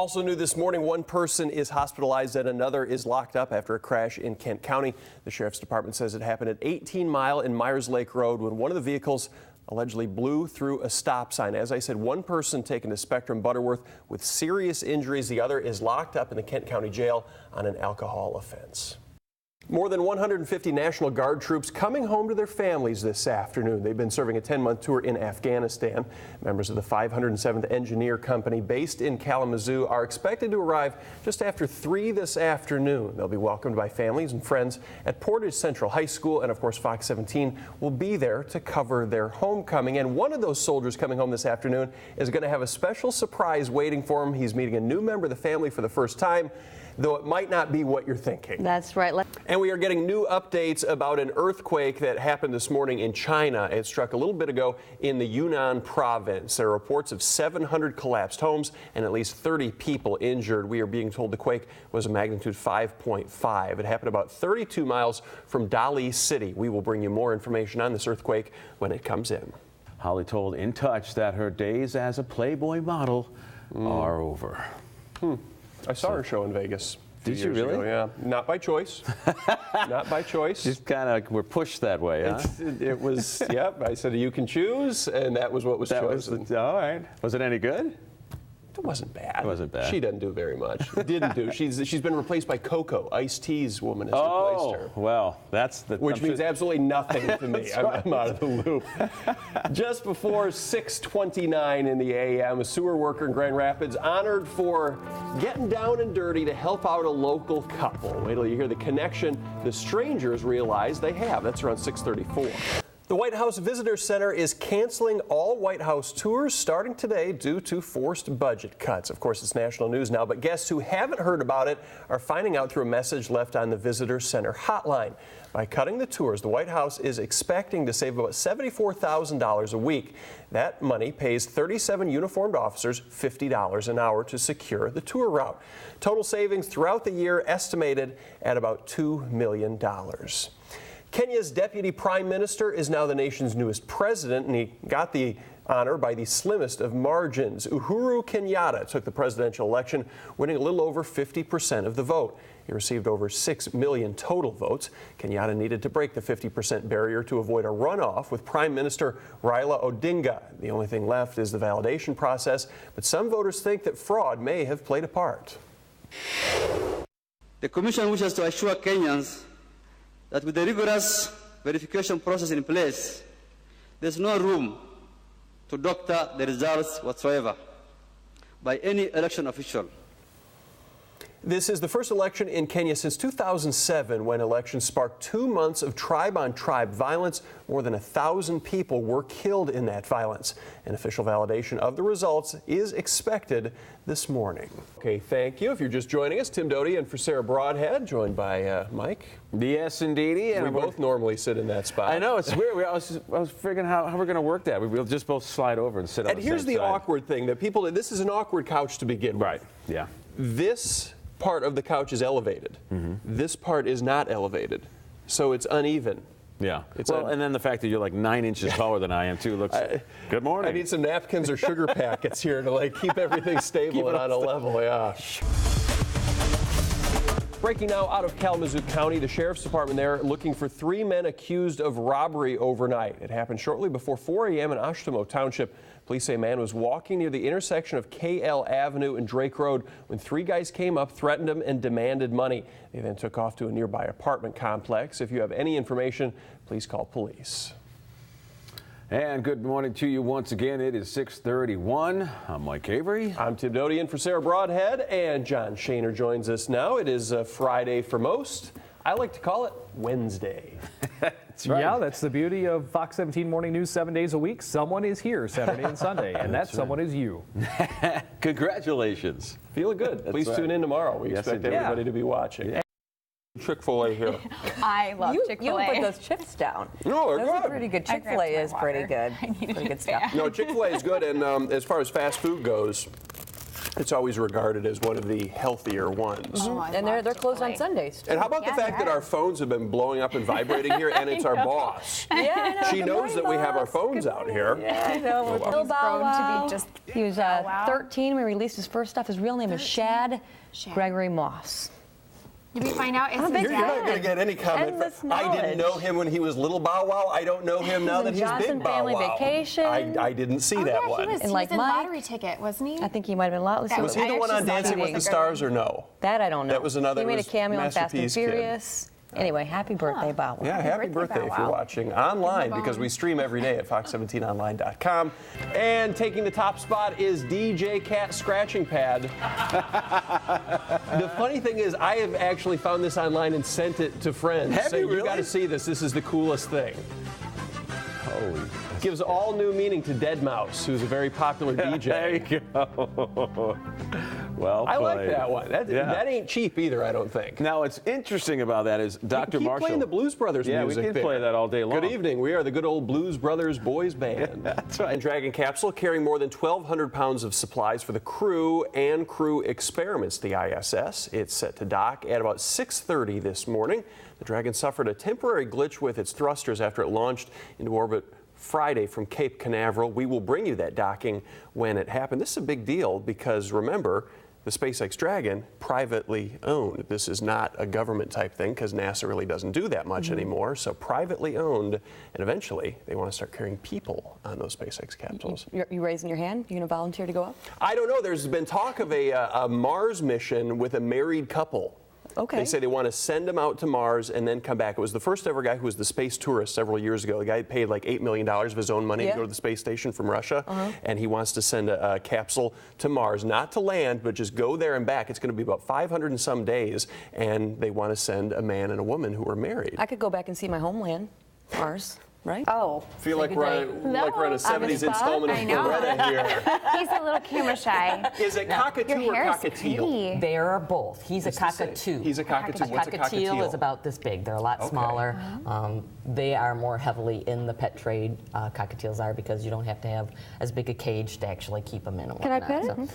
Also new this morning, one person is hospitalized and another is locked up after a crash in Kent County. The Sheriff's Department says it happened at 18 Mile and Myers Lake Road when one of the vehicles allegedly blew through a stop sign. As I said, one person taken to Spectrum Butterworth with serious injuries. The other is locked up in the Kent County Jail on an alcohol offense. More than 150 National Guard troops coming home to their families this afternoon. They've been serving a 10-month tour in Afghanistan. Members of the 507th Engineer Company based in Kalamazoo are expected to arrive just after 3 this afternoon. They'll be welcomed by families and friends at Portage Central High School, and of course Fox 17 will be there to cover their homecoming. And one of those soldiers coming home this afternoon is going to have a special surprise waiting for him. He's meeting a new member of the family for the first time, though it might not be what you're thinking. That's right. And we are getting new updates about an earthquake that happened this morning in China. It struck a little bit ago in the Yunnan province. There are reports of 700 collapsed homes and at least 30 people injured. We are being told the quake was a magnitude 5.5. It happened about 32 miles from Doty City. We will bring you more information on this earthquake when it comes in. Holly told In Touch that her days as a Playboy model are over. I saw her show in Vegas. Did you really? Ago, yeah. Not by choice. Not by choice. Just kind of were pushed that way, huh? It was, yep. I said, you can choose, and that was what was chosen. All right. Was it any good? It wasn't bad. It wasn't bad. She doesn't do very much. Didn't do. She's been replaced by Coco. Ice-T's woman has replaced her. Well, that's the... Which means absolutely nothing to me. I'm out of the loop. Just before 6:29 in the a.m., a sewer worker in Grand Rapids honored for getting down and dirty to help out a local couple. Wait till you hear the connection the strangers realize they have. That's around 6:34. The White House Visitor Center is canceling all White House tours starting today due to forced budget cuts. Of course, it's national news now, but guests who haven't heard about it are finding out through a message left on the Visitor Center hotline. By cutting the tours, the White House is expecting to save about $74,000 a week. That money pays 37 uniformed officers $50 an hour to secure the tour route. Total savings throughout the year estimated at about $2 million. Kenya's deputy prime minister is now the nation's newest president, and he got the honor by the slimmest of margins. Uhuru Kenyatta took the presidential election, winning a little over 50% of the vote. He received over 6 million total votes. Kenyatta needed to break the 50% barrier to avoid a runoff with Prime Minister Raila Odinga. The only thing left is the validation process, but some voters think that fraud may have played a part. The Commission wishes to assure Kenyans that with the rigorous verification process in place, there's no room to doctor the results whatsoever by any election official. This is the first election in Kenya since 2007, when elections sparked 2 months of tribe-on-tribe violence. More than 1,000 people were killed in that violence. An official validation of the results is expected this morning. Okay, thank you. If you're just joining us, Tim Doty and for Sarah Broadhead, joined by Mike. Yes, indeedy. And we both normally sit in that spot. I know, it's weird. I was figuring how we're going to work that. We'll just both slide over and sit on the same side. And here's the awkward thing that people, this is an awkward couch to begin with. Right, yeah. This part of the couch is elevated. This part is not elevated, so it's uneven. Yeah. And then the fact that you're like 9 inches taller than I am too looks. Good morning. I need some napkins or sugar packets here to like keep everything stable and on a level. Yeah. Breaking now out of Kalamazoo County, the Sheriff's Department there looking for 3 men accused of robbery overnight. It happened shortly before 4 a.m. in Ashtamo Township. Police say a man was walking near the intersection of KL Avenue and Drake Road when 3 guys came up, threatened him, and demanded money. They then took off to a nearby apartment complex. If you have any information, please call police. And good morning to you once again. It is 6:31. I'm Mike Avery. I'm Tim Doty in for Sarah Broadhead, and John Shaner joins us now. It is Friday for most. I like to call it Wednesday. That's right. Yeah, that's the beauty of Fox 17 Morning News 7 days a week. Someone is here Saturday and Sunday, and that someone is you. Congratulations. Feeling good. Please tune in tomorrow. We expect everybody to be watching. Yeah. Chick-fil-A here. I love Chick-fil-A. You put those chips down. No, they're those good. are pretty good. Chick-fil-A is pretty good. Pretty good stuff. No, Chick-fil-A is good, and as far as fast food goes, It's always regarded as one of the healthier ones. Oh, I And love they're closed on Chick-fil-A. Sundays. And how about the fact that our phones have been blowing up and vibrating here, and it's our boss? Yeah, I know. She Good knows morning, that we have our boss. phones out here. Yeah, I know. We're well. Bill He's Bow grown Wow. to be just He was Bow Wow. 13 when he released his first stuff. His real name is Shad Gregory Moss. Did we find out? Is his You're not dad? going to get any comment. Endless I didn't know knowledge. him when he was little Bow Wow. I don't know him now was that in he's Johnson big Bow Family Wow. Vacation. I didn't see Oh, that yeah, one. he was And like in Mike- Lottery Ticket, wasn't he? I think he might have been a lot. Was he the one on Dancing with the Stars or no? That I don't know. That was another- He made it a was cameo in Master Fast and P's kid. Furious. Anyway, happy birthday, Bow Wow. Yeah, happy birthday Bow if you're Wow. watching online, because we stream every day at fox17online.com. And taking the top spot is DJ Cat Scratching Pad. The funny thing is, I have actually found this online and sent it to friends. Have saying, you really? got to see this. This is the coolest thing. Holy. Gives all new meaning to Dead Mouse, who's a very popular DJ. There you go. Well I like played. that one. That ain't cheap either, I don't think. Now, what's interesting about that is Dr. Keep Marshall. playing the Blues Brothers Yeah, we music can there. play that all day long. Good evening. We are the good old Blues Brothers boys band. That's right. And Dragon Capsule carrying more than 1,200 pounds of supplies for the crew and crew experiments, the ISS. It's set to dock at about 6:30 this morning. The Dragon suffered a temporary glitch with its thrusters after it launched into orbit Friday from Cape Canaveral. We will bring you that docking when it happened. This is a big deal because, remember, the SpaceX Dragon, privately owned. This is not a government type thing because NASA really doesn't do that much anymore. So privately owned, and eventually they want to start carrying people on those SpaceX capsules. You raising your hand? You going to volunteer to go up? I don't know. There's been talk of a Mars mission with a married couple. Okay. They say they want to send him out to Mars and then come back. It was the first ever guy who was the space tourist several years ago. The guy paid like $8 million of his own money to go to the space station from Russia. And he wants to send a capsule to Mars, not to land, but just go there and back. It's going to be about 500 and some days. And they want to send a man and a woman who are married. I could go back and see my homeland, Mars, right? Oh. feel like we're on a 70s spot. installment of I know. Loretta here. He's a little camera shy. Is it cockatoo Your or hair is cockatiel? pretty. They are both. He's a cockatoo. He's a cockatoo. What's a cockatiel is cockatiel? about this big. They're a lot smaller. They are more heavily in the pet trade. Cockatiels are, because you don't have to have as big a cage to actually keep them in. And Can I whatnot. pet it? So,